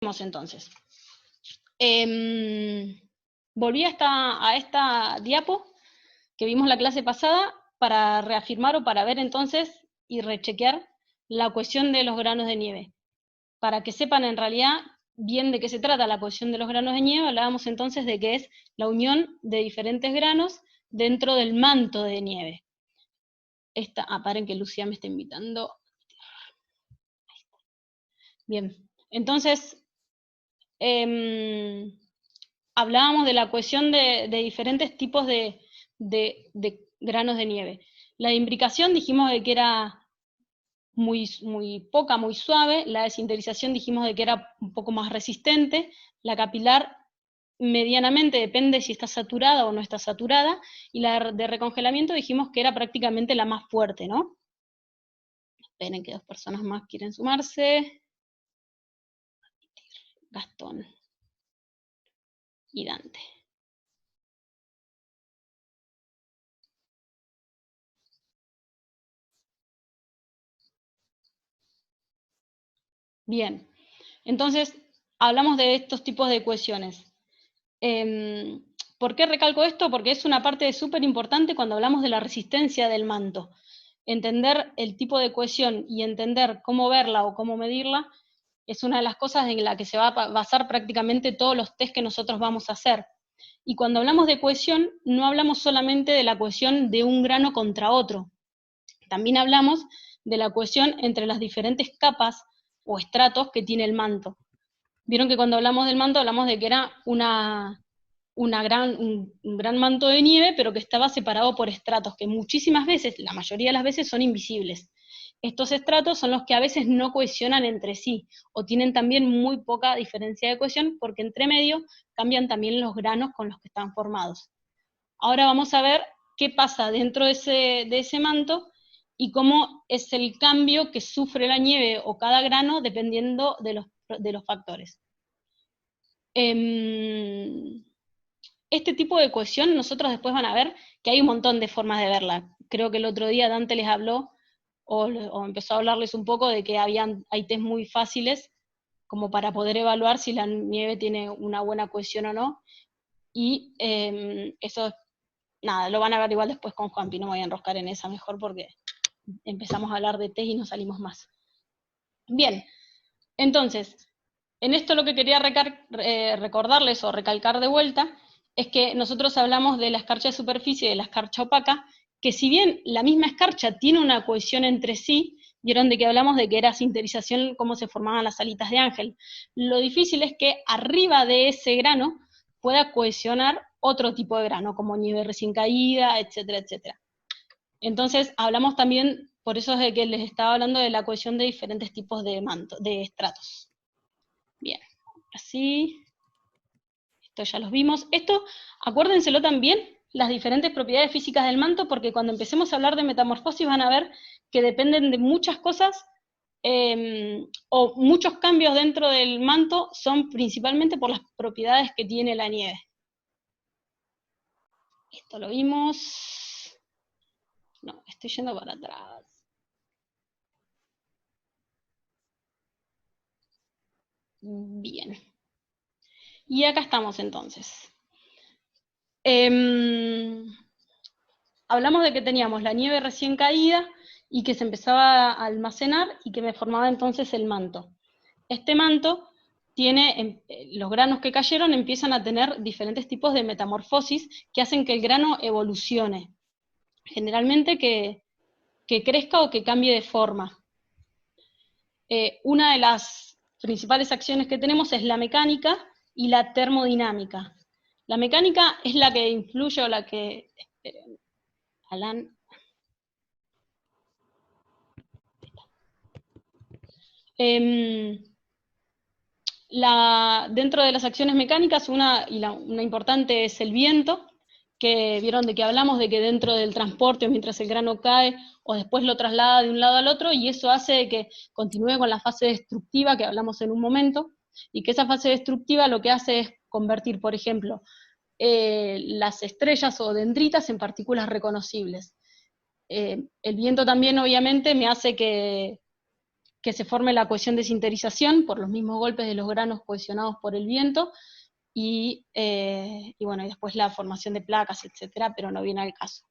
Entonces. Volví a esta diapo que vimos la clase pasada para reafirmar o para ver entonces y rechequear la cohesión de los granos de nieve. Para que sepan en realidad bien de qué se trata la cohesión de los granos de nieve, hablábamos entonces de que es la unión de diferentes granos dentro del manto de nieve. Paren que Lucía me está invitando. Bien, entonces hablábamos de la cohesión de diferentes tipos de granos de nieve. La imbricación dijimos de que era muy poca, muy suave. La desinterización dijimos de que era un poco más resistente. La capilar medianamente, depende si está saturada o no está saturada. Y la de recongelamiento dijimos que era prácticamente la más fuerte, ¿no? Esperen que 2 personas más quieren sumarse. Gastón y Dante. Bien, entonces hablamos de estos tipos de cohesiones. ¿Por qué recalco esto? Porque es una parte súper importante cuando hablamos de la resistencia del manto. Entender el tipo de cohesión y entender cómo verla o cómo medirla es una de las cosas en la que se va a basar prácticamente todos los test que nosotros vamos a hacer. Y cuando hablamos de cohesión, no hablamos solamente de la cohesión de un grano contra otro. También hablamos de la cohesión entre las diferentes capas o estratos que tiene el manto. Vieron que cuando hablamos del manto hablamos de que era un gran manto de nieve, pero que estaba separado por estratos, que muchísimas veces, la mayoría de las veces, son invisibles. Estos estratos son los que a veces no cohesionan entre sí, o tienen también muy poca diferencia de cohesión, porque entre medio cambian también los granos con los que están formados. Ahora vamos a ver qué pasa dentro de ese manto y cómo es el cambio que sufre la nieve o cada grano dependiendo de los factores. Este tipo de cohesión nosotros después van a ver que hay un montón de formas de verla. Creo que el otro día Dante les habló o empezó a hablarles un poco de que hay test muy fáciles como para poder evaluar si la nieve tiene una buena cohesión o no. Y eso, nada, lo van a ver igual después con Juanpi, no me voy a enroscar en esa mejor porque empezamos a hablar de test y no salimos más. Bien, entonces, en esto lo que quería recordarles o recalcar de vuelta es que nosotros hablamos de la escarcha de superficie y de la escarcha opaca, que si bien la misma escarcha tiene una cohesión entre sí, vieron de que hablamos de que era sinterización, cómo se formaban las alitas de ángel. Lo difícil es que arriba de ese grano pueda cohesionar otro tipo de grano, como nieve recién caída, etcétera, etcétera. Entonces hablamos también, por eso es de que les estaba hablando de la cohesión de diferentes tipos de estratos. Bien, así, esto ya los vimos. Esto, acuérdenselo también, las diferentes propiedades físicas del manto, porque cuando empecemos a hablar de metamorfosis van a ver que dependen de muchas cosas, o muchos cambios dentro del manto son principalmente por las propiedades que tiene la nieve. Esto lo vimos. No, estoy yendo para atrás. Bien. Y acá estamos entonces. Hablamos de que teníamos la nieve recién caída y que se empezaba a almacenar y que me formaba entonces el manto. Este manto tiene, los granos que cayeron empiezan a tener diferentes tipos de metamorfosis que hacen que el grano evolucione. Generalmente que crezca o que cambie de forma. Una de las principales acciones que tenemos es la mecánica y la termodinámica. La mecánica es la que influye o la que... Alan. Dentro de las acciones mecánicas, una importante es el viento, que vieron de que hablamos de que dentro del transporte, mientras el grano cae, o después lo traslada de un lado al otro, y eso hace que continúe con la fase destructiva que hablamos en un momento, y que esa fase destructiva lo que hace es convertir, por ejemplo, las estrellas o dendritas en partículas reconocibles. El viento también, obviamente, me hace que que se forme la cohesión de sinterización por los mismos golpes de los granos cohesionados por el viento, y bueno, y después la formación de placas, etcétera, pero no viene al caso.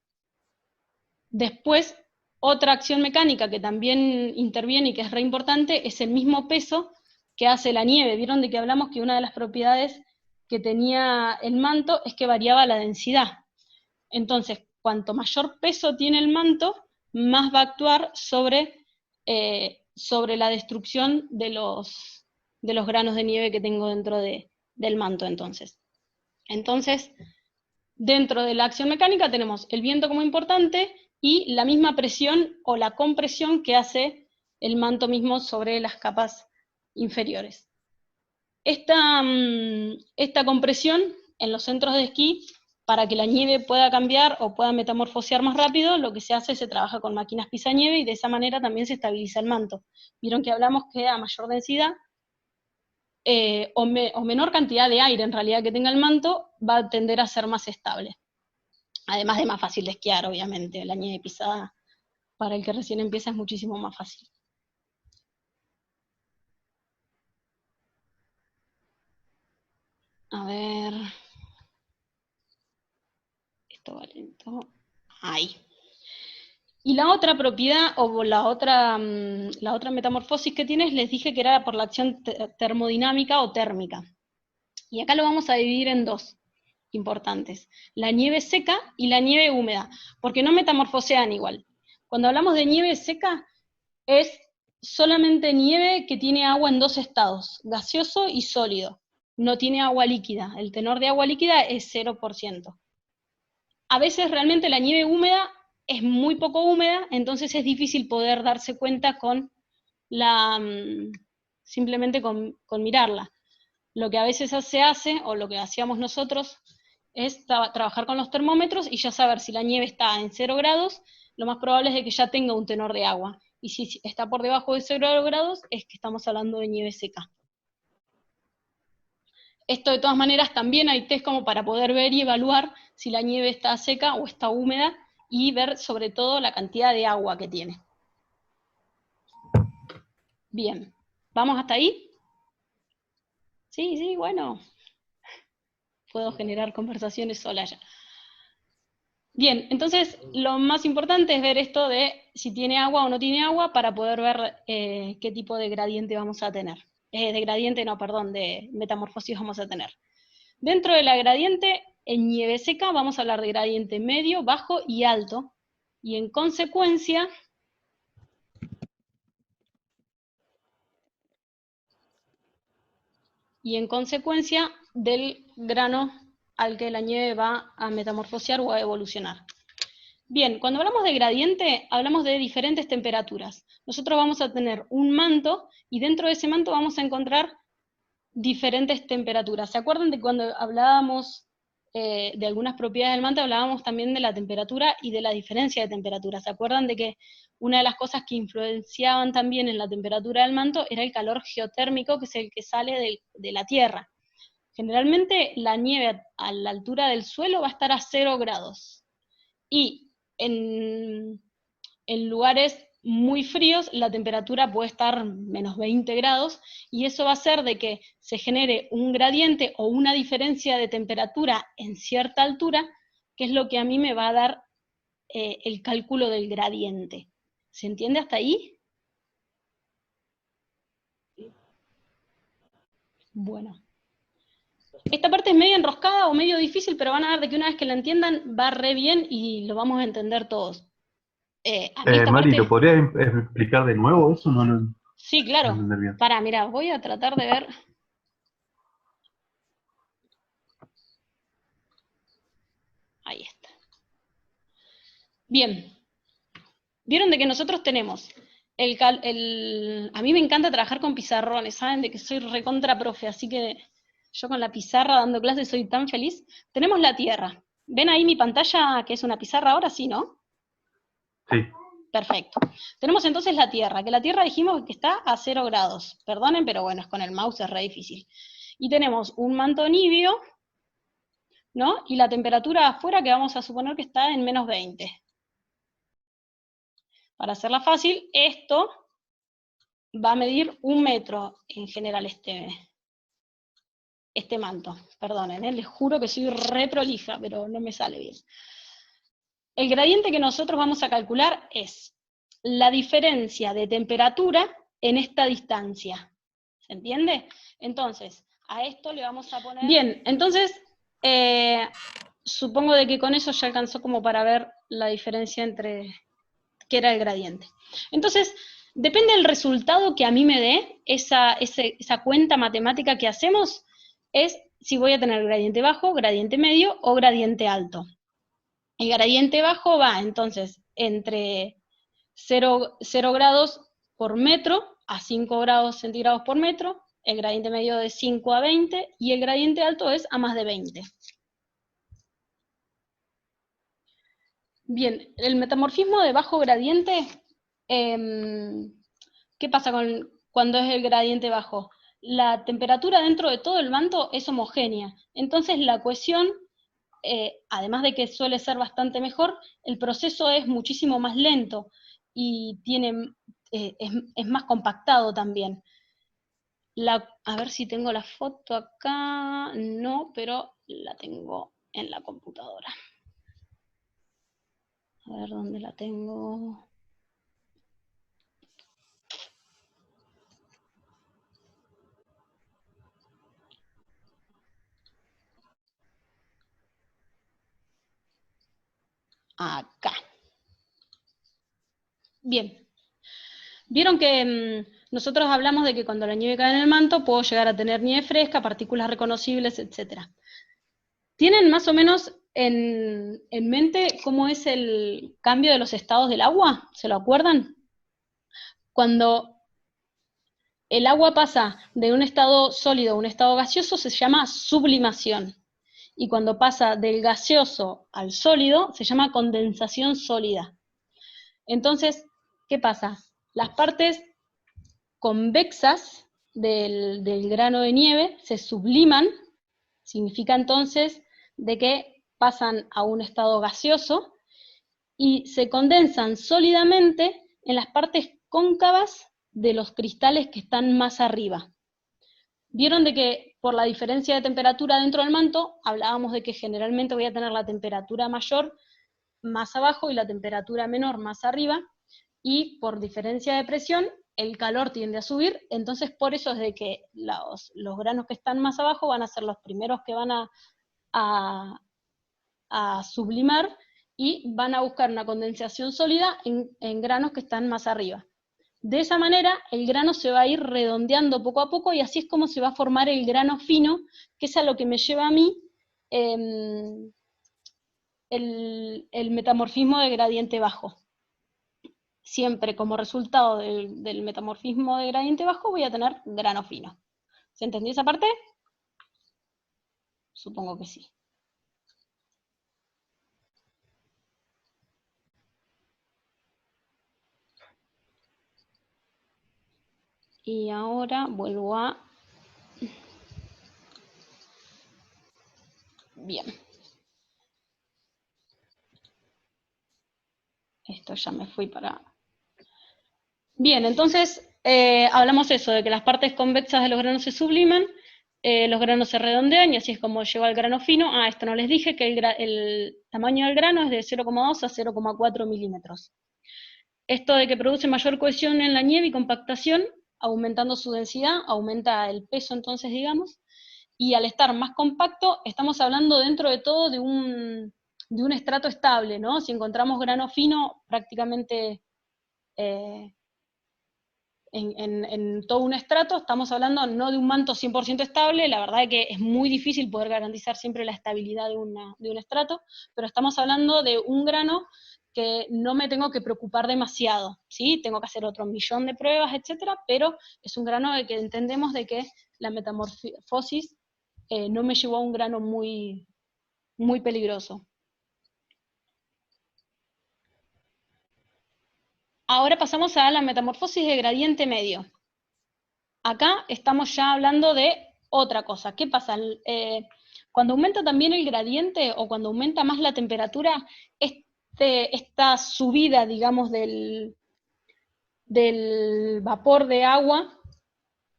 Después, otra acción mecánica que también interviene y que es re importante es el mismo peso que hace la nieve. Vieron de que hablamos que una de las propiedades que tenía el manto es que variaba la densidad. Entonces, cuanto mayor peso tiene el manto, más va a actuar sobre la destrucción de los granos de nieve que tengo dentro del manto. Entonces, dentro de la acción mecánica tenemos el viento como importante y la misma presión o la compresión que hace el manto mismo sobre las capas inferiores. Esta compresión en los centros de esquí, para que la nieve pueda cambiar o pueda metamorfosear más rápido, lo que se hace es se trabaja con máquinas pisanieve y de esa manera también se estabiliza el manto. Vieron que hablamos que a mayor densidad o menor cantidad de aire en realidad que tenga el manto, va a tender a ser más estable. Además de más fácil de esquiar, obviamente. La nieve pisada para el que recién empieza es muchísimo más fácil. A ver. Esto va lento. Ahí. Y la otra propiedad, o la otra metamorfosis que tienes, les dije que era por la acción termodinámica o térmica. Y acá lo vamos a dividir en dos importantes. La nieve seca y la nieve húmeda, porque no metamorfosean igual. Cuando hablamos de nieve seca, es solamente nieve que tiene agua en dos estados, gaseoso y sólido. No tiene agua líquida. El tenor de agua líquida es 0%. A veces realmente la nieve húmeda es muy poco húmeda, entonces es difícil poder darse cuenta con simplemente con mirarla. Lo que a veces se hace, o lo que hacíamos nosotros, es trabajar con los termómetros y ya saber si la nieve está en 0 grados, lo más probable es de que ya tenga un tenor de agua. Y si está por debajo de 0 grados, es que estamos hablando de nieve seca. Esto de todas maneras también hay test como para poder ver y evaluar si la nieve está seca o está húmeda y ver sobre todo la cantidad de agua que tiene. Bien, ¿vamos hasta ahí? Sí, bueno. Puedo generar conversaciones sola ya. Bien, entonces lo más importante es ver esto de si tiene agua o no tiene agua para poder ver qué tipo de gradiente vamos a tener. De metamorfosis vamos a tener. Dentro de la gradiente, en nieve seca vamos a hablar de gradiente medio, bajo y alto. Y en consecuencia, del grano al que la nieve va a metamorfosear o a evolucionar. Bien, cuando hablamos de gradiente, hablamos de diferentes temperaturas. Nosotros vamos a tener un manto, y dentro de ese manto vamos a encontrar diferentes temperaturas. ¿Se acuerdan de cuando hablábamos de algunas propiedades del manto, hablábamos también de la temperatura y de la diferencia de temperatura? ¿Se acuerdan de que una de las cosas que influenciaban también en la temperatura del manto era el calor geotérmico, que es el que sale de la Tierra? Generalmente la nieve a la altura del suelo va a estar a 0 grados. Y en lugares muy fríos la temperatura puede estar menos 20 grados, y eso va a hacer de que se genere un gradiente o una diferencia de temperatura en cierta altura, que es lo que a mí me va a dar el cálculo del gradiente. ¿Se entiende hasta ahí? Bueno. Esta parte es medio enroscada o medio difícil, pero van a ver de que una vez que la entiendan va re bien y lo vamos a entender todos. Mari, ¿lo podrías explicar de nuevo eso? Sí, No claro. entender bien. Mira, voy a tratar de ver. Ahí está. Bien. Vieron de que nosotros tenemos a mí me encanta trabajar con pizarrones, ¿saben? De que soy recontra profe, así que yo con la pizarra dando clases soy tan feliz. Tenemos la Tierra. ¿Ven ahí mi pantalla que es una pizarra ahora? Sí, ¿no? Sí. Perfecto. Tenemos entonces la Tierra, que la Tierra dijimos que está a 0 grados. Perdonen, pero bueno, con el mouse es re difícil. Y tenemos un manto nibio, ¿no? Y la temperatura afuera que vamos a suponer que está en menos 20. Para hacerla fácil, esto va a medir 1 metro en general este manto. Perdonen, les juro que soy re prolija, pero no me sale bien. El gradiente que nosotros vamos a calcular es la diferencia de temperatura en esta distancia. ¿Se entiende? Entonces, a esto le vamos a poner... Bien, entonces, supongo de que con eso ya alcanzó como para ver la diferencia entre qué era el gradiente. Entonces, depende del resultado que a mí me dé, esa cuenta matemática que hacemos, es si voy a tener gradiente bajo, gradiente medio o gradiente alto. El gradiente bajo va, entonces, entre 0 grados por metro a 5 grados centígrados por metro, el gradiente medio de 5 a 20, y el gradiente alto es a más de 20. Bien, el metamorfismo de bajo gradiente, ¿qué pasa cuando es el gradiente bajo? La temperatura dentro de todo el manto es homogénea, entonces la cohesión, además de que suele ser bastante mejor, el proceso es muchísimo más lento y es más compactado también. A ver si tengo la foto acá, no, pero la tengo en la computadora. A ver dónde la tengo. Acá. Bien. Vieron que nosotros hablamos de que cuando la nieve cae en el manto puedo llegar a tener nieve fresca, partículas reconocibles, etc. ¿Tienen más o menos en mente cómo es el cambio de los estados del agua? ¿Se lo acuerdan? Cuando el agua pasa de un estado sólido a un estado gaseoso se llama sublimación. Y cuando pasa del gaseoso al sólido se llama condensación sólida. Entonces, ¿qué pasa? Las partes convexas del grano de nieve se subliman, significa entonces de que pasan a un estado gaseoso y se condensan sólidamente en las partes cóncavas de los cristales que están más arriba. Vieron de que por la diferencia de temperatura dentro del manto, hablábamos de que generalmente voy a tener la temperatura mayor más abajo y la temperatura menor más arriba, y por diferencia de presión el calor tiende a subir, entonces por eso es de que los granos que están más abajo van a ser los primeros que van a sublimar y van a buscar una condensación sólida en granos que están más arriba. De esa manera el grano se va a ir redondeando poco a poco y así es como se va a formar el grano fino, que es a lo que me lleva a mí el metamorfismo de gradiente bajo. Siempre como resultado del metamorfismo de gradiente bajo voy a tener grano fino. ¿Se entendió esa parte? Supongo que sí. Y ahora vuelvo a... Bien. Esto ya me fui para... Bien, entonces hablamos eso, de que las partes convexas de los granos se subliman, los granos se redondean y así es como llega el grano fino. Ah, esto no les dije, que el tamaño del grano es de 0,2 a 0,4 milímetros. Esto de que produce mayor cohesión en la nieve y compactación, aumentando su densidad, aumenta el peso entonces, digamos, y al estar más compacto, estamos hablando dentro de todo de un estrato estable, ¿no? Si encontramos grano fino, prácticamente en todo un estrato, estamos hablando no de un manto 100% estable, la verdad es que es muy difícil poder garantizar siempre la estabilidad de un estrato, pero estamos hablando de un grano que no me tengo que preocupar demasiado, ¿sí? Tengo que hacer otro millón de pruebas, etcétera, pero es un grano de que entendemos de que la metamorfosis no me llevó a un grano muy, muy peligroso. Ahora pasamos a la metamorfosis de gradiente medio. Acá estamos ya hablando de otra cosa. ¿Qué pasa? Cuando aumenta también el gradiente o cuando aumenta más la temperatura, esta subida, digamos, del del vapor de agua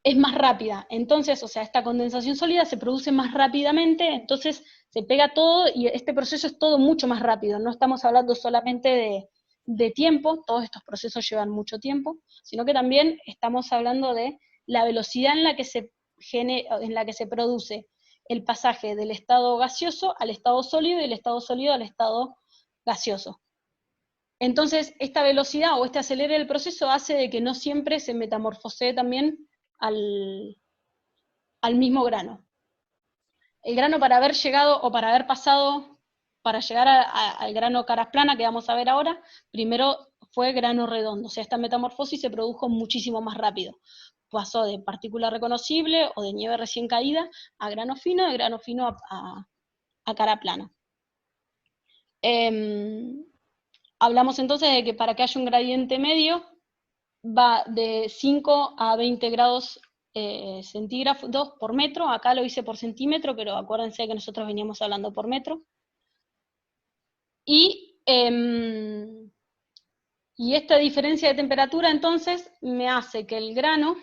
es más rápida. Entonces, o sea, esta condensación sólida se produce más rápidamente, entonces se pega todo y este proceso es todo mucho más rápido. No estamos hablando solamente de tiempo, todos estos procesos llevan mucho tiempo, sino que también estamos hablando de la velocidad en la que se produce el pasaje del estado gaseoso al estado sólido y del estado sólido al estado gaseoso. Entonces, esta velocidad o este acelere del proceso hace de que no siempre se metamorfosee también al mismo grano. El grano, para haber llegado o para haber pasado, para llegar al grano caras plana que vamos a ver ahora, primero fue grano redondo. O sea, esta metamorfosis se produjo muchísimo más rápido. Pasó de partícula reconocible o de nieve recién caída a grano fino, de grano fino a cara plana. Hablamos entonces de que para que haya un gradiente medio va de 5 a 20 grados centígrados por metro. Acá lo hice por centímetro, pero acuérdense que nosotros veníamos hablando por metro. Y esta diferencia de temperatura entonces me hace que el grano,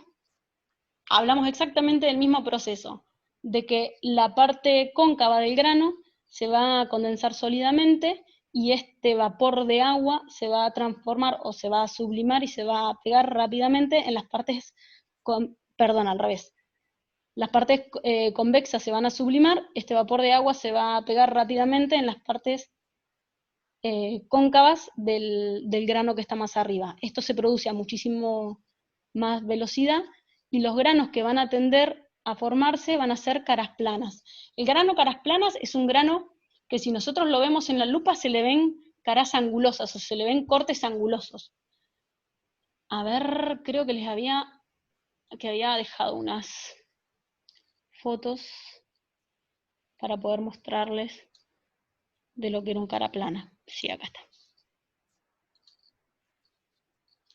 hablamos exactamente del mismo proceso, de que la parte cóncava del grano se va a condensar sólidamente y este vapor de agua se va a transformar o se va a sublimar y se va a pegar rápidamente en las partes, al revés. Las partes convexas se van a sublimar, este vapor de agua se va a pegar rápidamente en las partes cóncavas del grano que está más arriba. Esto se produce a muchísimo más velocidad y los granos que van a tender a formarse van a ser caras planas. El grano caras planas es un grano que si nosotros lo vemos en la lupa se le ven caras angulosas o se le ven cortes angulosos. A ver, creo que había dejado unas fotos para poder mostrarles de lo que era un cara plana. Sí, acá está.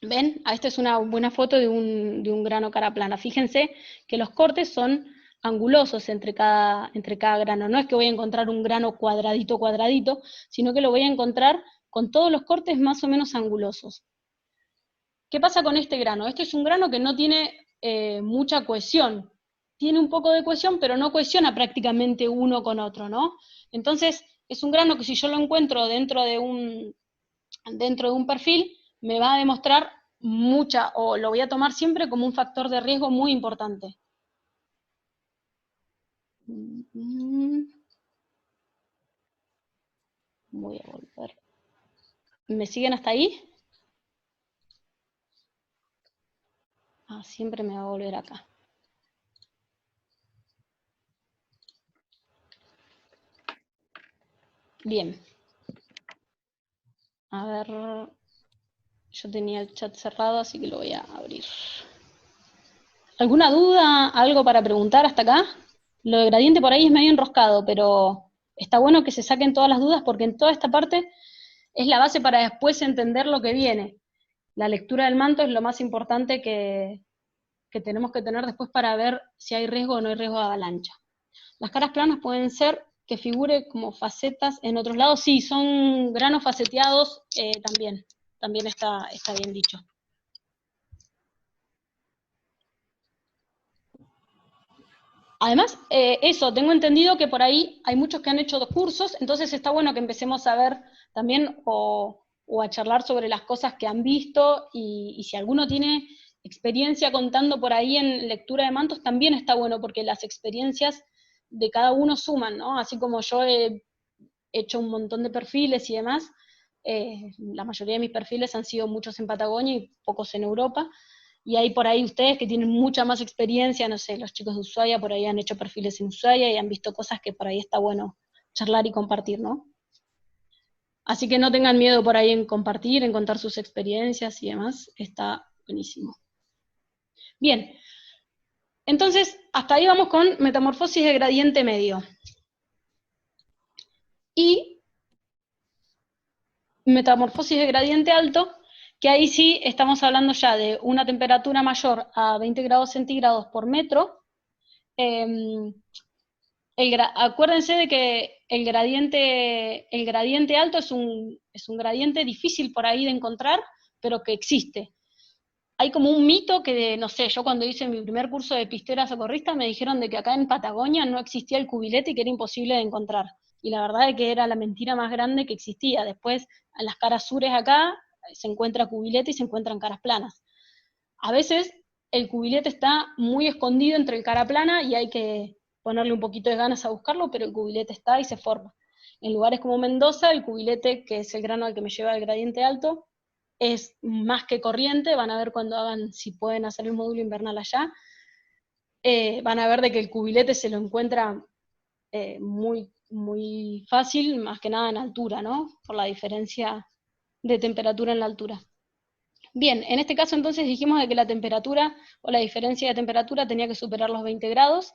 ¿Ven? Esta es una buena foto de un grano cara plana. Fíjense que los cortes son angulosos entre cada grano. No es que voy a encontrar un grano cuadradito, sino que lo voy a encontrar con todos los cortes más o menos angulosos. ¿Qué pasa con este grano? Este es un grano que no tiene mucha cohesión. Tiene un poco de cohesión, pero no cohesiona prácticamente uno con otro, ¿no? Entonces, es un grano que si yo lo encuentro dentro de un perfil, me va a demostrar o lo voy a tomar siempre como un factor de riesgo muy importante. Voy a volver. ¿Me siguen hasta ahí? Siempre me va a volver acá. Bien. A ver, yo tenía el chat cerrado, así que lo voy a abrir. ¿Alguna duda, algo para preguntar hasta acá? Lo de gradiente por ahí es medio enroscado, pero está bueno que se saquen todas las dudas porque en toda esta parte es la base para después entender lo que viene. La lectura del manto es lo más importante que tenemos que tener después para ver si hay riesgo o no hay riesgo de avalancha. Las caras planas pueden ser que figure como facetas en otros lados. Sí, son granos faceteados también está bien dicho. Además, tengo entendido que por ahí hay muchos que han hecho 2 cursos, entonces está bueno que empecemos a ver también o a charlar sobre las cosas que han visto y si alguno tiene experiencia contando por ahí en lectura de mantos, también está bueno porque las experiencias de cada uno suman, ¿no? Así como yo he hecho un montón de perfiles y demás, la mayoría de mis perfiles han sido muchos en Patagonia y pocos en Europa, y hay por ahí ustedes que tienen mucha más experiencia, no sé, los chicos de Ushuaia por ahí han hecho perfiles en Ushuaia y han visto cosas que por ahí está bueno charlar y compartir, ¿no? Así que no tengan miedo por ahí en compartir, en contar sus experiencias y demás, está buenísimo. Bien, entonces hasta ahí vamos con metamorfosis de gradiente medio. Y metamorfosis de gradiente alto, que ahí sí estamos hablando ya de una temperatura mayor a 20 grados centígrados por metro. Acuérdense de que el gradiente alto es un gradiente difícil por ahí de encontrar, pero que existe. hay como un mito que, no sé, yo cuando hice mi primer curso de pistera socorrista me dijeron de que acá en Patagonia no existía el cubilete y que era imposible de encontrar. Y la verdad es que era la mentira más grande que existía. Después, en las caras sures acá, se encuentra cubilete y se encuentran caras planas. A veces el cubilete está muy escondido entre el cara plana y hay que ponerle un poquito de ganas a buscarlo, pero el cubilete está y se forma. En lugares como Mendoza, el cubilete, que es el grano al que me lleva el gradiente alto, es más que corriente. Van a ver cuando hagan, si pueden hacer el módulo invernal allá, van a ver de que el cubilete se lo encuentra muy fácil, más que nada en altura, ¿no? Por la diferencia de temperatura en la altura. Bien, en este caso entonces dijimos de que la temperatura o la diferencia de temperatura tenía que superar los 20 grados,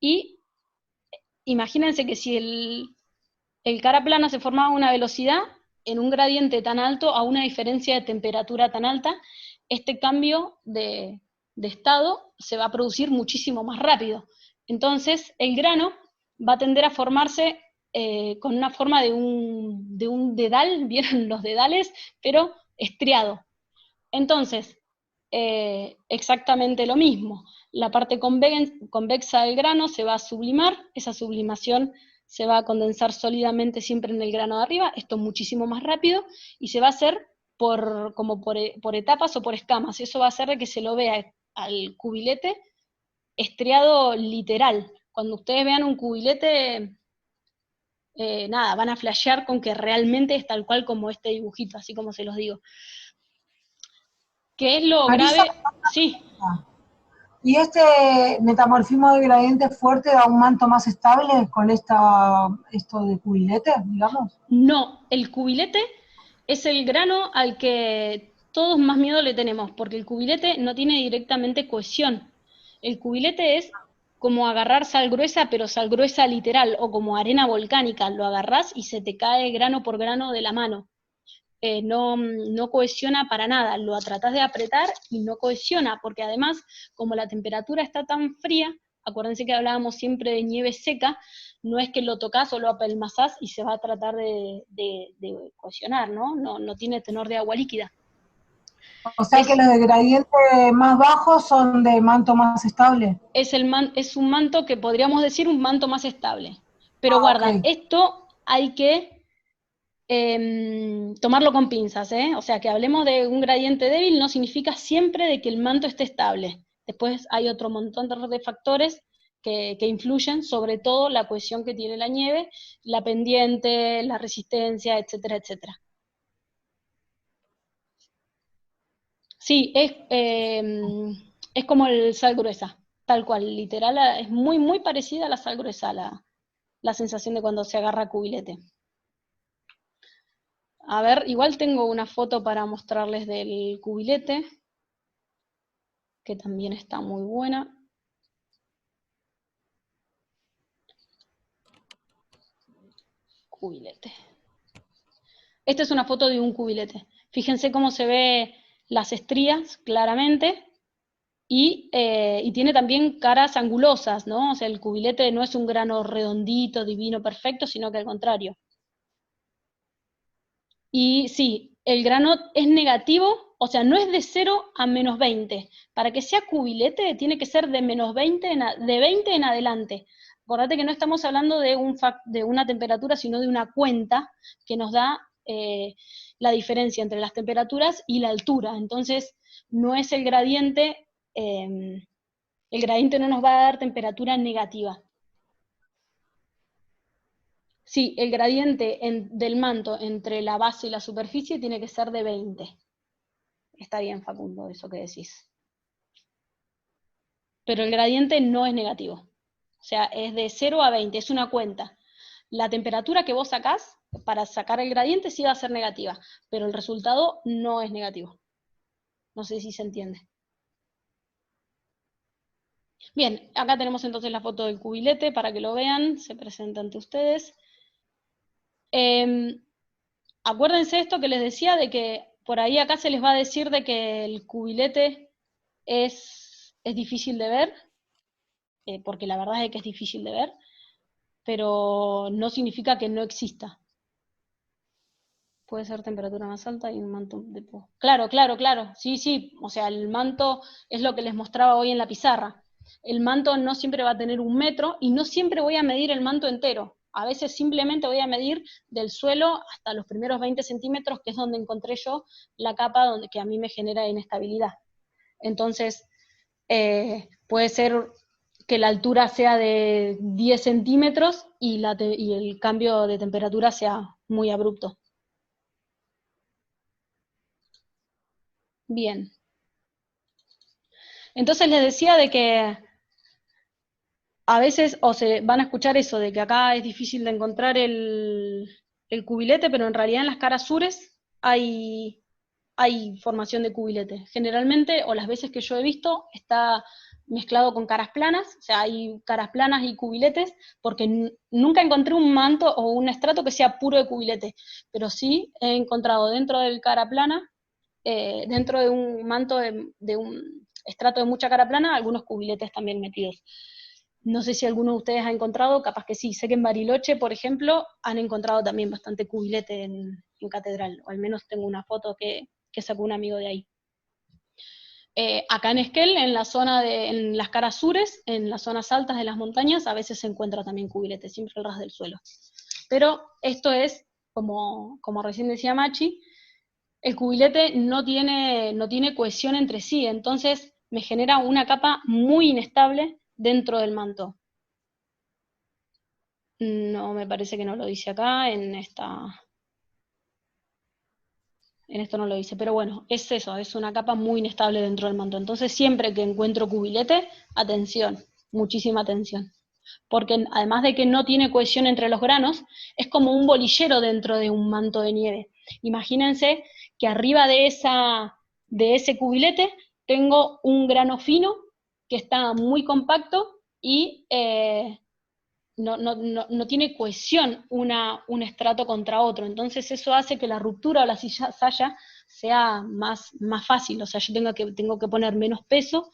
y imagínense que si el cara plana se formaba a una velocidad, en un gradiente tan alto, a una diferencia de temperatura tan alta, este cambio de estado se va a producir muchísimo más rápido. Entonces, el grano va a tender a formarse con una forma de un dedal, ¿vieron los dedales? Pero estriado. Entonces, exactamente lo mismo. La parte convexa del grano se va a sublimar, esa sublimación se va a condensar sólidamente siempre en el grano de arriba, esto muchísimo más rápido, y se va a hacer por etapas o por escamas. Eso va a hacer que se lo vea al cubilete estriado literal. Cuando ustedes vean un cubilete, nada, van a flashear con que realmente es tal cual como este dibujito, así como se los digo. ¿Qué es lo Marisa, grave? Sí. ¿y este metamorfismo de gradiente fuerte da un manto más estable con esto de cubilete, digamos? No, el cubilete es el grano al que todos más miedo le tenemos, porque el cubilete no tiene directamente cohesión. El cubilete es como agarrar sal gruesa, pero sal gruesa literal, o como arena volcánica, lo agarrás y se te cae grano por grano de la mano. No cohesiona para nada, lo tratás de apretar y no cohesiona, porque además, como la temperatura está tan fría, acuérdense que hablábamos siempre de nieve seca, no es que lo tocas o lo apelmazás y se va a tratar de cohesionar, ¿no? No tiene tenor de agua líquida. O sea que Es, los de gradiente más bajos son de manto más estable. es un manto que podríamos decir un manto más estable. Pero Ah, guarda, ok. esto hay que tomarlo con pinzas, ¿eh? O sea, que hablemos de un gradiente débil no significa siempre de que el manto esté estable. Después hay otro montón de factores que influyen, sobre todo la cohesión que tiene la nieve, la pendiente, la resistencia, etcétera, etcétera. Sí, es como el sal gruesa, tal cual, literal, es muy parecida a la sal gruesa, la sensación de cuando se agarra cubilete. A ver, igual tengo una foto para mostrarles del cubilete, que también está muy buena. Cubilete. Esta es una foto de un cubilete. Fíjense cómo se ve las estrías claramente y tiene también caras angulosas, ¿no? O sea, el cubilete no es un grano redondito, divino, perfecto, sino que al contrario. Y sí, el grano es negativo, o sea, no es de 0 a menos 20. Para que sea cubilete tiene que ser de menos 20 de 20 en adelante. Acordate que no estamos hablando de una temperatura, sino de una cuenta que nos da la diferencia entre las temperaturas y la altura. Entonces, no es el gradiente no nos va a dar temperatura negativa. Sí, el gradiente del manto entre la base y la superficie tiene que ser de 20. Está bien, Facundo, eso que decís. Pero el gradiente no es negativo. O sea, es de 0 a 20, es una cuenta. La temperatura que vos sacás para sacar el gradiente sí va a ser negativa, pero el resultado no es negativo. No sé si se entiende. Bien, acá tenemos entonces la foto del cubilete para que lo vean, se presenta ante ustedes. Acuérdense esto que les decía de que por ahí acá se les va a decir de que el cubilete es difícil de ver, porque la verdad es que es difícil de ver, pero no significa que no exista. Puede ser temperatura más alta y un manto de poco. Claro, claro, claro. Sí, sí. O sea, el manto es lo que les mostraba hoy en la pizarra. El manto no siempre va a tener 1 metro y no siempre voy a medir el manto entero. A veces simplemente voy a medir del suelo hasta los primeros 20 centímetros, que es donde encontré yo la capa que a mí me genera inestabilidad. Entonces, puede ser que la altura sea de 10 centímetros y el cambio de temperatura sea muy abrupto. Bien. Entonces les decía de que a veces o se van a escuchar eso, de que acá es difícil de encontrar el cubilete, pero en realidad en las caras sures hay formación de cubilete. Generalmente, o las veces que yo he visto, está mezclado con caras planas, o sea, hay caras planas y cubiletes, porque nunca encontré un manto o un estrato que sea puro de cubilete, pero sí he encontrado dentro del cara plana, dentro de un manto de un estrato de mucha cara plana, algunos cubiletes también metidos. No sé si alguno de ustedes ha encontrado, capaz que sí. Sé que en Bariloche, por ejemplo, han encontrado también bastante cubilete en Catedral, o al menos tengo una foto que sacó un amigo de ahí. Acá en Esquel, en las caras sures, en las zonas altas de las montañas, a veces se encuentra también cubilete, siempre al ras del suelo. Pero esto es, como recién decía Machi, el cubilete no tiene cohesión entre sí, entonces me genera una capa muy inestable dentro del manto. No, me parece que no lo dice acá, en esto no lo dice, pero bueno, es eso, es una capa muy inestable dentro del manto. Entonces siempre que encuentro cubilete, atención, muchísima atención. Porque además de que no tiene cohesión entre los granos, es como un bolillero dentro de un manto de nieve. Imagínense que arriba de ese cubilete tengo un grano fino que está muy compacto y no tiene cohesión un estrato contra otro. Entonces eso hace que la ruptura o la saya sea más fácil. O sea, yo tengo que poner menos peso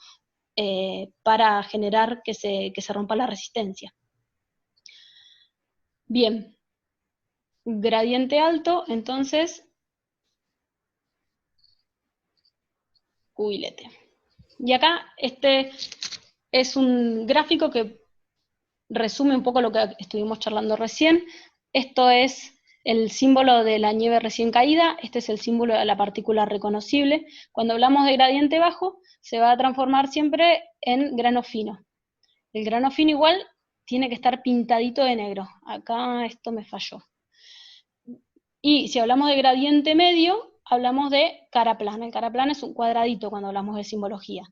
para generar que se rompa la resistencia. Bien, gradiente alto, entonces, cubilete. Y acá este es un gráfico que resume un poco lo que estuvimos charlando recién. Esto es el símbolo de la nieve recién caída, este es el símbolo de la partícula reconocible. Cuando hablamos de gradiente bajo, se va a transformar siempre en grano fino. El grano fino igual tiene que estar pintadito de negro. Acá esto me falló. Y si hablamos de gradiente medio, hablamos de cara plana. El cara plana es un cuadradito cuando hablamos de simbología.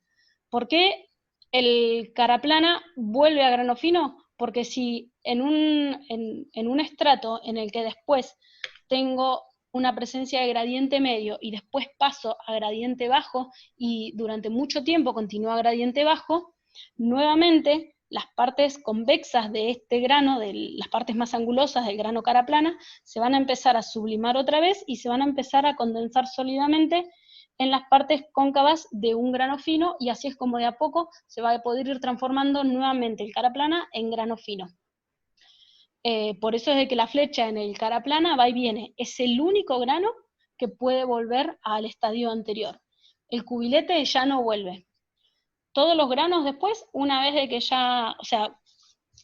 ¿Por qué el cara plana vuelve a grano fino? Porque si en un estrato en el que después tengo una presencia de gradiente medio y después paso a gradiente bajo y durante mucho tiempo continúa a gradiente bajo, nuevamente las partes convexas de este grano, de las partes más angulosas del grano cara plana, se van a empezar a sublimar otra vez y se van a empezar a condensar sólidamente en las partes cóncavas de un grano fino, y así es como de a poco se va a poder ir transformando nuevamente el cara plana en grano fino. Por eso es de que la flecha en el cara plana va y viene. Es el único grano que puede volver al estadio anterior. El cubilete ya no vuelve. Todos los granos después, una vez de que ya, o sea,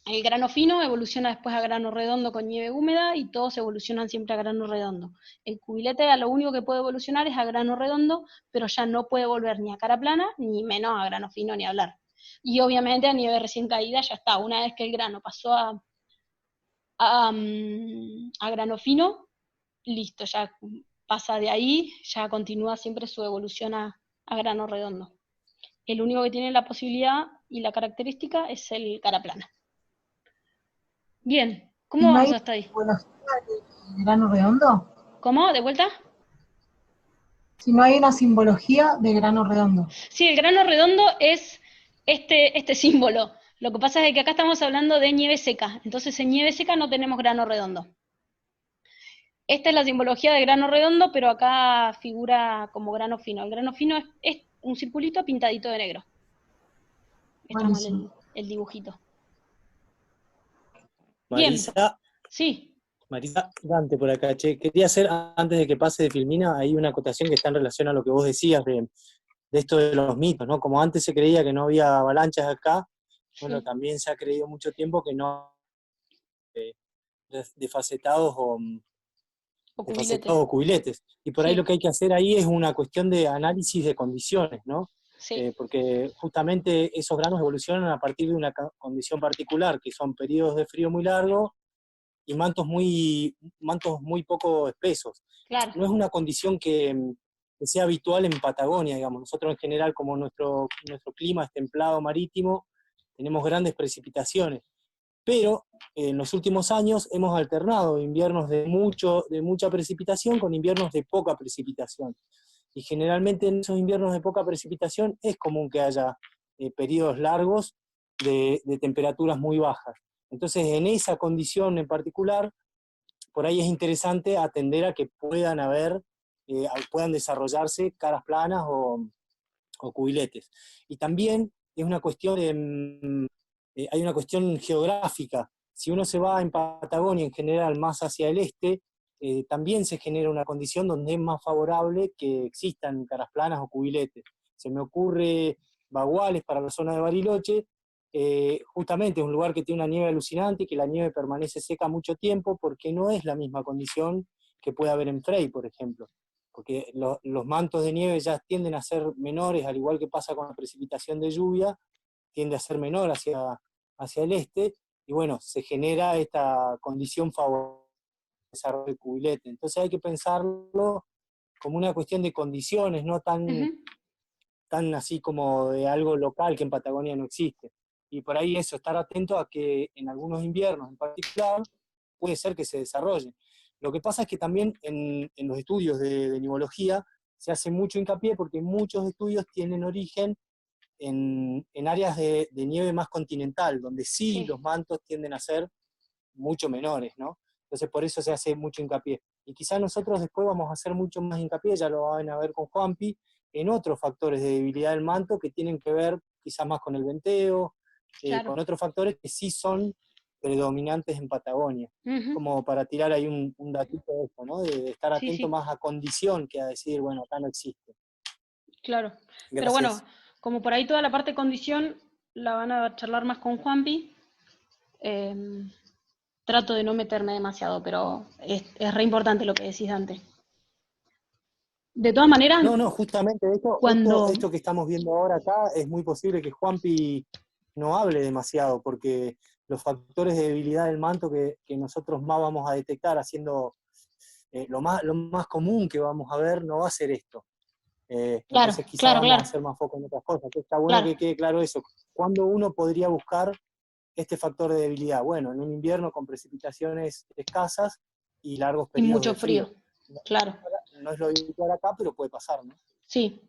el grano fino evoluciona después a grano redondo con nieve húmeda y todos evolucionan siempre a grano redondo. El cubilete a lo único que puede evolucionar es a grano redondo, pero ya no puede volver ni a cara plana, ni menos a grano fino ni hablar. Y obviamente a nieve recién caída ya está. Una vez que el grano pasó a grano fino, listo, ya pasa de ahí, ya continúa siempre su evolución a grano redondo. El único que tiene la posibilidad y la característica es el cara plana. Bien, ¿cómo ¿No vamos hay hasta ahí? simbología de grano redondo? ¿Cómo? ¿De vuelta? Si no hay una simbología de grano redondo. Sí, el grano redondo es este símbolo. Lo que pasa es que acá estamos hablando de nieve seca, entonces en nieve seca no tenemos grano redondo. Esta es la simbología de grano redondo, pero acá figura como grano fino. El grano fino es un circulito pintadito de negro. Está mal Buenísimo. el dibujito. Bien, Marisa, sí. Marisa, Dante por acá, che. Quería hacer, antes de que pase de Filmina, hay una acotación que está en relación a lo que vos decías de esto de los mitos, ¿no? Como antes se creía que no había avalanchas acá, bueno, Sí. también se ha creído mucho tiempo que no, desfacetados o O desfacetados cubiletes. o cubiletes. Y por ahí lo Sí, que hay que hacer ahí es una cuestión de análisis de condiciones, ¿no? sí, Porque justamente esos granos evolucionan a partir de una condición particular, que son periodos de frío muy largos y mantos muy poco espesos. claro. No es una condición que sea habitual en Patagonia, digamos. Nosotros en general, como nuestro clima es templado marítimo, tenemos grandes precipitaciones. Pero en los últimos años hemos alternado inviernos de mucha precipitación con inviernos de poca precipitación. Y generalmente en esos inviernos de poca precipitación es común que haya periodos largos de temperaturas muy bajas. Entonces, en esa condición en particular, por ahí es interesante atender a que puedan desarrollarse caras planas o cubiletes. Y también es una cuestión hay una cuestión geográfica. Si uno se va en Patagonia en general más hacia el este, también se genera una condición donde es más favorable que existan caras planas o cubiletes. Se me ocurre Baguales para la zona de Bariloche, justamente es un lugar que tiene una nieve alucinante y que la nieve permanece seca mucho tiempo porque no es la misma condición que puede haber en Frey, por ejemplo, porque los mantos de nieve ya tienden a ser menores, al igual que pasa con la precipitación de lluvia, tiende a ser menor hacia el este, y bueno, se genera esta condición favorable al desarrollo del cubilete. Entonces hay que pensarlo como una cuestión de condiciones, no tan, Ujú. tan así como de algo local que en Patagonia no existe. Y por ahí eso, estar atento a que en algunos inviernos en particular puede ser que se desarrolle. Lo que pasa es que también en los estudios de nimología se hace mucho hincapié porque muchos estudios tienen origen en áreas de nieve más continental, donde sí Sí, los mantos tienden a ser mucho menores, ¿no? Entonces por eso se hace mucho hincapié. Y quizás nosotros después vamos a hacer mucho más hincapié, ya lo van a ver con Juanpi, en otros factores de debilidad del manto que tienen que ver quizás más con el venteo, claro. con otros factores que sí son predominantes en Patagonia. Ujú. Como para tirar ahí un datito de esto, ¿no? De estar Sí, atento sí, más a condición que a decir, bueno, acá no existe. claro. Pero bueno, Gracias. como por ahí toda la parte de condición la van a charlar más con Juanpi, eh, trato de no meterme demasiado, pero es re importante lo que decís, Dante. De todas maneras, No, no, justamente cuando... esto que estamos viendo ahora acá es muy posible que Juanpi no hable demasiado, porque los factores de debilidad del manto que nosotros más vamos a detectar haciendo lo más común que vamos a ver no va a ser esto. Claro, Entonces quizá claro, vamos a claro, hacer más foco en otras cosas. Está bueno claro. que quede claro eso. ¿Cuándo uno podría buscar este factor de debilidad? Bueno, en un invierno con precipitaciones escasas y largos Y periodos mucho de frío. frío, claro. No es lo habitual acá, pero puede pasar, ¿no? Sí,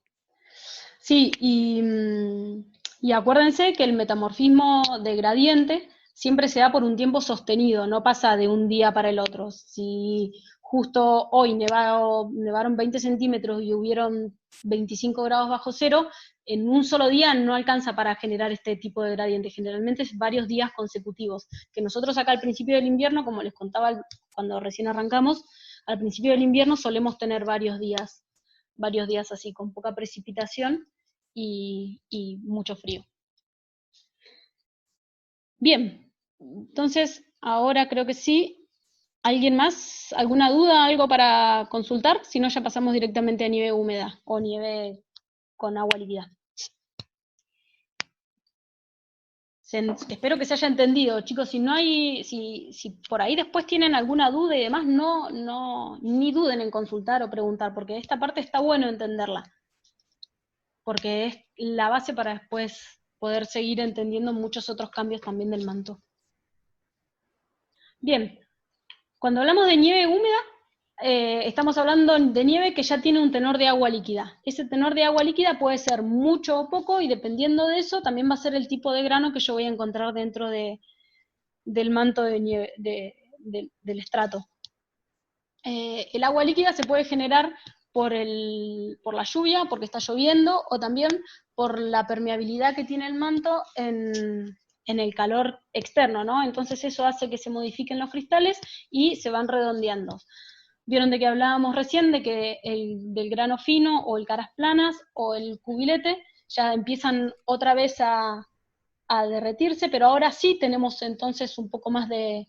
sí, y acuérdense que el metamorfismo de gradiente siempre se da por un tiempo sostenido, no pasa de un día para el otro. Si justo hoy nevaron 20 centímetros y hubieron 25 grados bajo cero, en un solo día no alcanza para generar este tipo de gradiente. Generalmente es varios días consecutivos. Que nosotros acá al principio del invierno, como les contaba cuando recién arrancamos, al principio del invierno solemos tener varios días así, con poca precipitación y mucho frío. Bien, entonces ahora creo que sí. ¿Alguien más? ¿Alguna duda? ¿Algo para consultar? Si no, ya pasamos directamente a nieve húmeda o nieve con agua líquida. Espero que se haya entendido, chicos. Si no hay, si por ahí después tienen alguna duda y demás, ni duden en consultar o preguntar, porque esta parte está bueno entenderla, porque es la base para después poder seguir entendiendo muchos otros cambios también del manto. Bien, cuando hablamos de nieve húmeda, estamos hablando de nieve que ya tiene un tenor de agua líquida. Ese tenor de agua líquida puede ser mucho o poco, y dependiendo de eso, también va a ser el tipo de grano que yo voy a encontrar dentro del manto de nieve, del estrato. El agua líquida se puede generar por la lluvia, porque está lloviendo, o también por la permeabilidad que tiene el manto en el calor externo, ¿no? Entonces eso hace que se modifiquen los cristales y se van redondeando. Vieron de que hablábamos recién de que del grano fino, o el caras planas, o el cubilete, ya empiezan otra vez a derretirse, pero ahora sí tenemos entonces un poco más de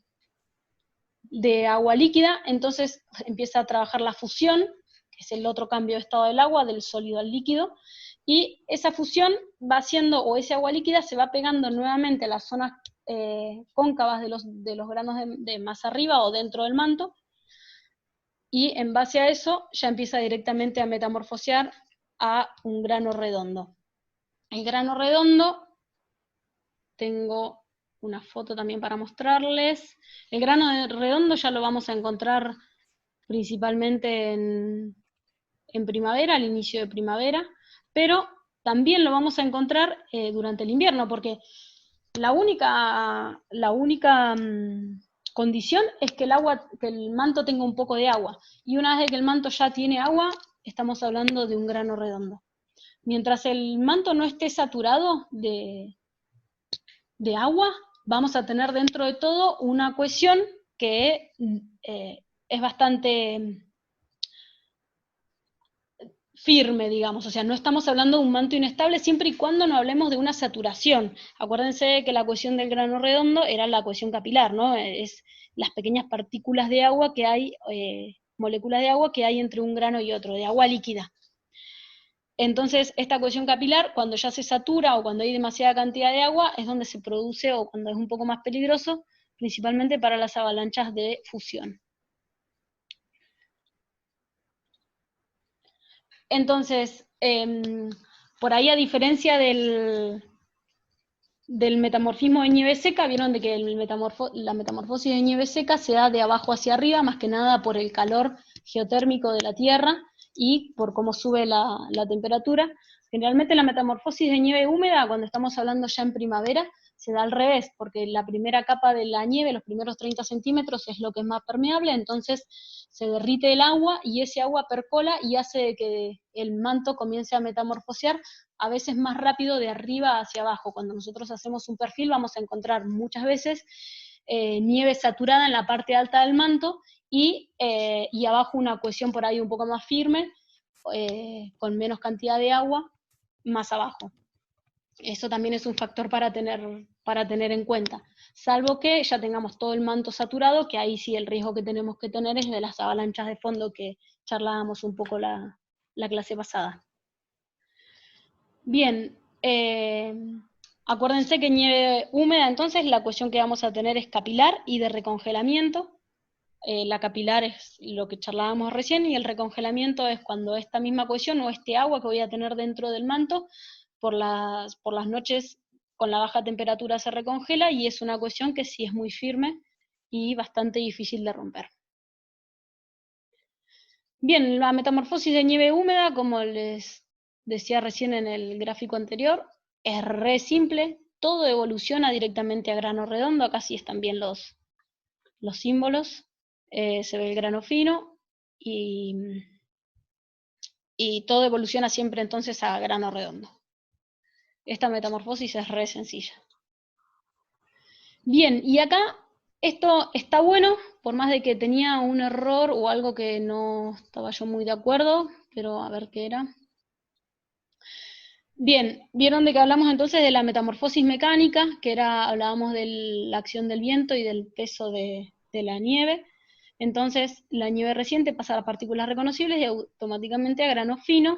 agua líquida, entonces empieza a trabajar la fusión, que es el otro cambio de estado del agua, del sólido al líquido, y esa fusión va haciendo, o ese agua líquida se va pegando nuevamente a las zonas cóncavas de los granos de más arriba o dentro del manto, y en base a eso ya empieza directamente a metamorfosear a un grano redondo. El grano redondo, tengo una foto también para mostrarles. El grano redondo ya lo vamos a encontrar principalmente en primavera, al inicio de primavera, pero también lo vamos a encontrar durante el invierno, porque la única condición es que el manto tenga un poco de agua, y una vez que el manto ya tiene agua, estamos hablando de un grano redondo. Mientras el manto no esté saturado de agua, vamos a tener dentro de todo una cohesión que es bastante firme, digamos, o sea, no estamos hablando de un manto inestable siempre y cuando no hablemos de una saturación. Acuérdense que la cohesión del grano redondo era la cohesión capilar, ¿no? Es las pequeñas partículas de agua que hay, moléculas de agua que hay entre un grano y otro, de agua líquida. Entonces, esta cohesión capilar, cuando ya se satura o cuando hay demasiada cantidad de agua, es donde se produce, o cuando es un poco más peligroso, principalmente para las avalanchas de fusión. Entonces, por ahí, a diferencia del metamorfismo de nieve seca, vieron de que la metamorfosis de nieve seca se da de abajo hacia arriba, más que nada por el calor geotérmico de la Tierra y por cómo sube la temperatura. Generalmente la metamorfosis de nieve húmeda, cuando estamos hablando ya en primavera, se da al revés, porque la primera capa de la nieve, los primeros 30 centímetros, es lo que es más permeable, entonces se derrite el agua y ese agua percola y hace que el manto comience a metamorfosear a veces más rápido de arriba hacia abajo. Cuando nosotros hacemos un perfil vamos a encontrar muchas veces nieve saturada en la parte alta del manto y abajo una cohesión por ahí un poco más firme, con menos cantidad de agua, más abajo. Eso también es un factor para tener en cuenta, salvo que ya tengamos todo el manto saturado, que ahí sí el riesgo que tenemos que tener es de las avalanchas de fondo que charlábamos un poco la clase pasada. Bien, acuérdense que nieve húmeda, entonces la cohesión que vamos a tener es capilar y de recongelamiento. La capilar es lo que charlábamos recién, y el recongelamiento es cuando esta misma cohesión o este agua que voy a tener dentro del manto, por las noches con la baja temperatura se recongela, y es una cohesión que sí es muy firme y bastante difícil de romper. Bien, la metamorfosis de nieve húmeda, como les decía recién en el gráfico anterior, es re simple, todo evoluciona directamente a grano redondo. Acá sí están bien los símbolos, se ve el grano fino, y todo evoluciona siempre entonces a grano redondo. Esta metamorfosis es re sencilla. Bien, y acá esto está bueno, por más de que tenía un error o algo que no estaba yo muy de acuerdo, pero a ver qué era. Bien, vieron de que hablamos entonces de la metamorfosis mecánica, que hablábamos de la acción del viento y del peso de la nieve. Entonces, la nieve reciente pasa a las partículas reconocibles y automáticamente a grano fino,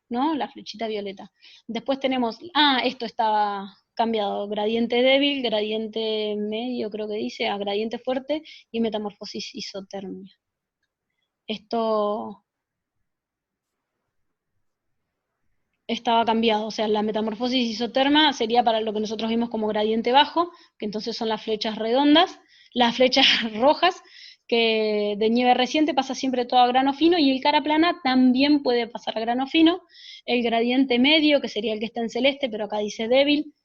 ¿no? La flechita violeta. Después tenemos, esto estaba cambiado, gradiente débil, gradiente medio, creo que dice, a gradiente fuerte, y metamorfosis isotermia. Esto estaba cambiado, o sea, la metamorfosis isoterma sería para lo que nosotros vimos como gradiente bajo, que entonces son las flechas redondas, las flechas rojas, que de nieve reciente pasa siempre todo a grano fino, y el cara plana también puede pasar a grano fino. El gradiente medio, que sería el que está en celeste, pero acá dice débil,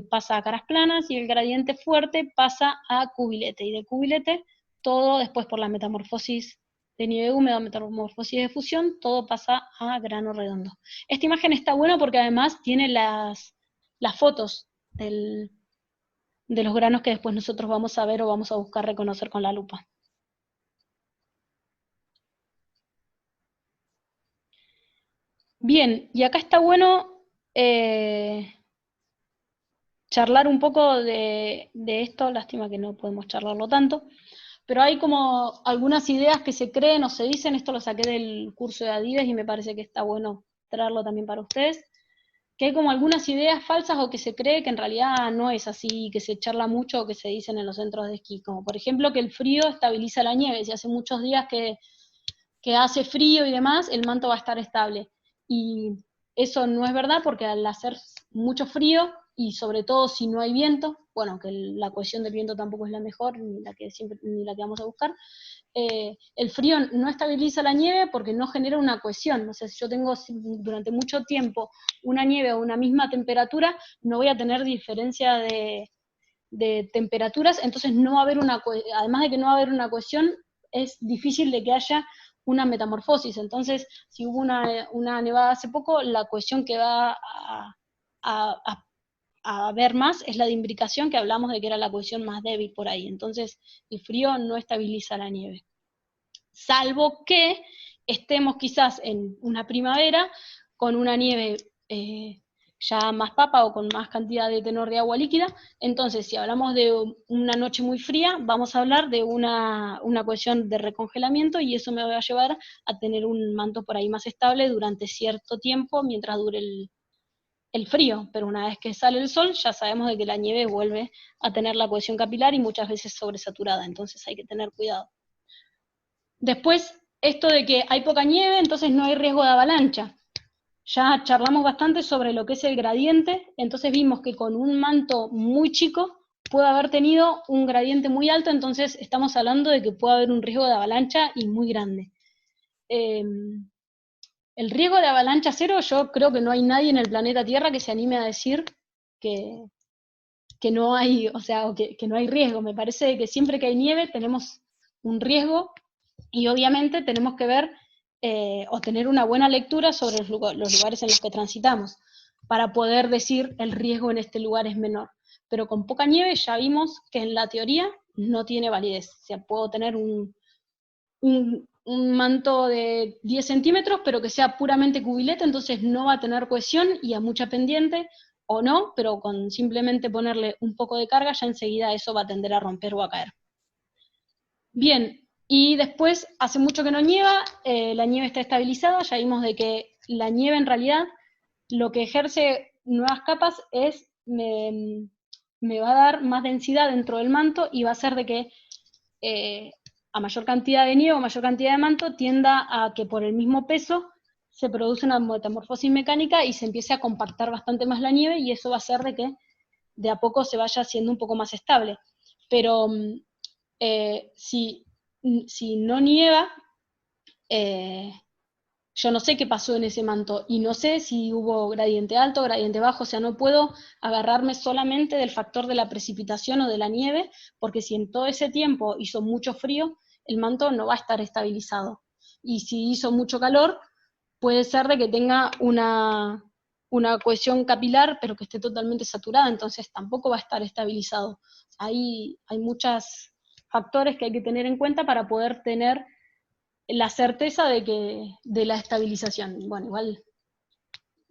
pasa a caras planas, y el gradiente fuerte pasa a cubilete, y de cubilete todo después por la metamorfosis de nieve húmeda, metamorfosis de fusión, todo pasa a grano redondo. Esta imagen está buena porque además tiene las fotos de los granos que después nosotros vamos a ver o vamos a buscar reconocer con la lupa. Bien, y acá está bueno charlar un poco de esto, lástima que no podemos charlarlo tanto, pero hay como algunas ideas que se creen o se dicen, esto lo saqué del curso de Adidas y me parece que está bueno traerlo también para ustedes, que hay como algunas ideas falsas o que se cree que en realidad no es así, que se charla mucho o que se dicen en los centros de esquí, como por ejemplo que el frío estabiliza la nieve, si hace muchos días que hace frío y demás, el manto va a estar estable. Y eso no es verdad porque al hacer mucho frío, y sobre todo si no hay viento, bueno, que la cohesión del viento tampoco es la mejor, ni la que vamos a buscar, el frío no estabiliza la nieve porque no genera una cohesión. O sea, si yo tengo durante mucho tiempo una nieve a una misma temperatura, no voy a tener diferencia de temperaturas, entonces no va a haber además de que no va a haber una cohesión, es difícil de que haya una metamorfosis. Entonces, si hubo una nevada hace poco, la cohesión que va a haber más es la de imbricación, que hablamos de que era la cohesión más débil por ahí. Entonces, el frío no estabiliza la nieve. Salvo que estemos quizás en una primavera con una nieve ya más papa o con más cantidad de tenor de agua líquida. Entonces, si hablamos de una noche muy fría, vamos a hablar de una cohesión de recongelamiento, y eso me va a llevar a tener un manto por ahí más estable durante cierto tiempo mientras dure el frío, pero una vez que sale el sol ya sabemos de que la nieve vuelve a tener la cohesión capilar y muchas veces sobresaturada, entonces hay que tener cuidado. Después, esto de que hay poca nieve, entonces no hay riesgo de avalancha. Ya charlamos bastante sobre lo que es el gradiente, entonces vimos que con un manto muy chico puede haber tenido un gradiente muy alto, entonces estamos hablando de que puede haber un riesgo de avalancha y muy grande. El riesgo de avalancha cero, yo creo que no hay nadie en el planeta Tierra que se anime a decir que no hay, o sea, que no hay riesgo. Me parece que siempre que hay nieve tenemos un riesgo, y obviamente tenemos que ver o tener una buena lectura sobre los lugares en los que transitamos, para poder decir el riesgo en este lugar es menor. Pero con poca nieve ya vimos que en la teoría no tiene validez. O sea, puedo tener un manto de 10 centímetros, pero que sea puramente cubilete, entonces no va a tener cohesión y a mucha pendiente, o no, pero con simplemente ponerle un poco de carga, ya enseguida eso va a tender a romper o a caer. Bien, y después, hace mucho que no nieva, la nieve está estabilizada, ya vimos de que la nieve en realidad lo que ejerce nuevas capas es, me va a dar más densidad dentro del manto y va a hacer de que a mayor cantidad de nieve o mayor cantidad de manto tienda a que por el mismo peso se produce una metamorfosis mecánica y se empiece a compactar bastante más la nieve, y eso va a hacer de que de a poco se vaya haciendo un poco más estable. Pero si no nieva, yo no sé qué pasó en ese manto, y no sé si hubo gradiente alto, gradiente bajo, o sea, no puedo agarrarme solamente del factor de la precipitación o de la nieve, porque si en todo ese tiempo hizo mucho frío, el manto no va a estar estabilizado. Y si hizo mucho calor, puede ser de que tenga una cohesión capilar, pero que esté totalmente saturada, entonces tampoco va a estar estabilizado. Hay muchos factores que hay que tener en cuenta para poder tener la certeza de la estabilización. Bueno, igual,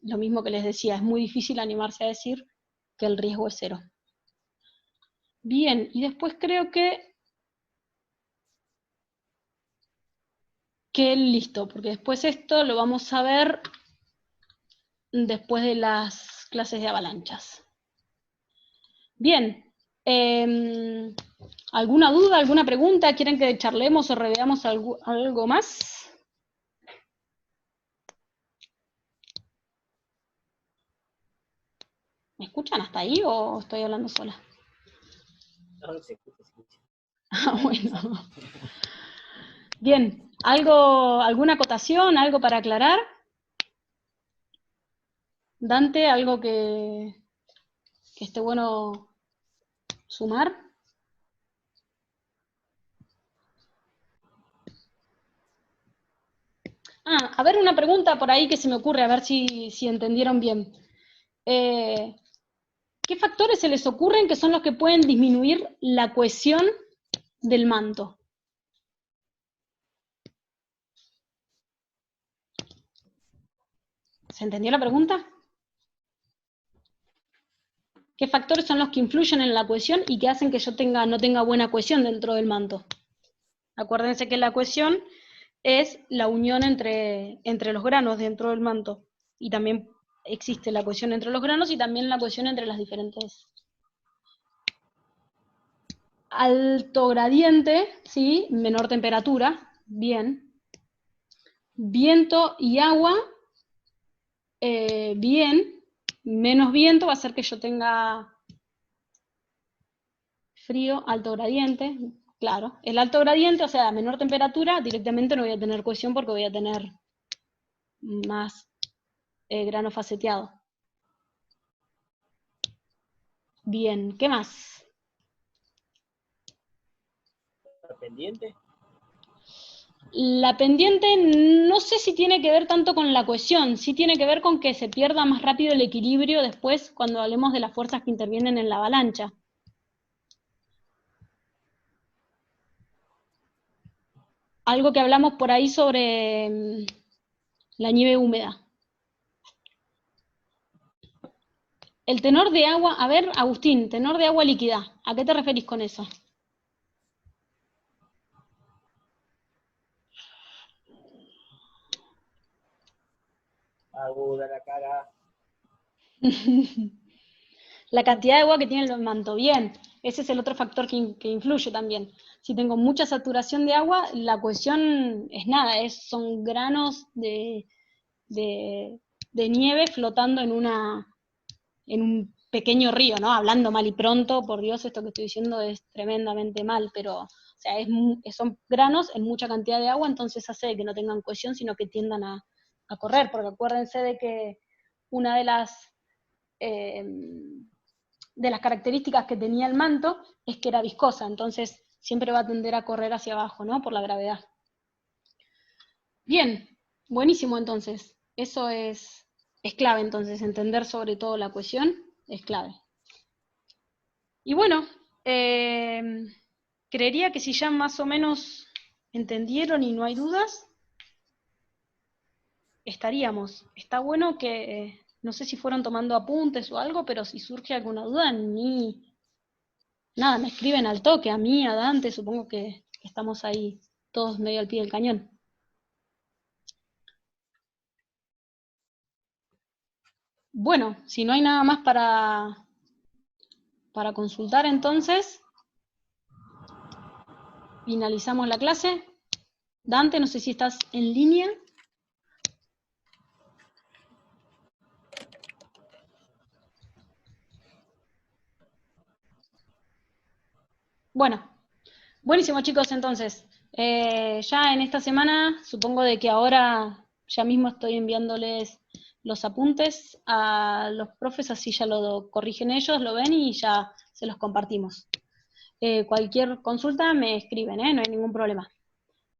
lo mismo que les decía, es muy difícil animarse a decir que el riesgo es cero. Bien, y después creo que listo, porque después esto lo vamos a ver después de las clases de avalanchas. Bien, ¿alguna duda, alguna pregunta? ¿Quieren que charlemos o reveamos algo más? ¿Me escuchan hasta ahí o estoy hablando sola? No, se escucha, se escucha. Ah, bueno. Bien, ¿alguna acotación, algo para aclarar? Dante, ¿algo que esté bueno sumar? A ver, una pregunta por ahí que se me ocurre, a ver si entendieron bien. ¿Qué factores se les ocurren que son los que pueden disminuir la cohesión del manto? ¿Se entendió la pregunta? ¿Qué factores son los que influyen en la cohesión y que hacen que yo no tenga buena cohesión dentro del manto? Acuérdense que la cohesión es la unión entre los granos dentro del manto. Y también existe la cohesión entre los granos y también la cohesión entre las diferentes. Alto gradiente, ¿sí? Menor temperatura, bien. Viento y agua, bien. Menos viento va a hacer que yo tenga frío, alto gradiente, claro. El alto gradiente, o sea, menor temperatura, directamente no voy a tener cohesión porque voy a tener más grano faceteado. Bien, ¿qué más? ¿La pendiente? La pendiente no sé si tiene que ver tanto con la cohesión, sí tiene que ver con que se pierda más rápido el equilibrio después cuando hablemos de las fuerzas que intervienen en la avalancha. Algo que hablamos por ahí sobre la nieve húmeda. El tenor de agua, a ver, Agustín, tenor de agua líquida, ¿a qué te referís con eso? Aguda la cara. La cantidad de agua que tiene el manto, bien, ese es el otro factor que influye también. Si tengo mucha saturación de agua, la cohesión es nada, son granos de nieve flotando en un pequeño río, ¿no? Hablando mal y pronto, por Dios, esto que estoy diciendo es tremendamente mal, pero o sea, son granos en mucha cantidad de agua, entonces hace que no tengan cohesión, sino que tiendan a correr, porque acuérdense de que una de las características que tenía el manto es que era viscosa, entonces siempre va a tender a correr hacia abajo, ¿no? Por la gravedad. Bien, buenísimo entonces. Eso es clave entonces, entender sobre todo la cohesión es clave. Y bueno, creería que si ya más o menos entendieron y no hay dudas, estaríamos. Está bueno que, no sé si fueron tomando apuntes o algo, pero si surge alguna duda, nada, me escriben al toque, a mí, a Dante, supongo que estamos ahí todos medio al pie del cañón. Bueno, si no hay nada más para consultar, entonces finalizamos la clase. Dante, no sé si estás en línea. Bueno, buenísimo chicos, entonces. Ya en esta semana, supongo de que ahora ya mismo estoy enviándoles los apuntes a los profes, así ya lo corrigen ellos, lo ven y ya se los compartimos. Cualquier consulta me escriben, no hay ningún problema.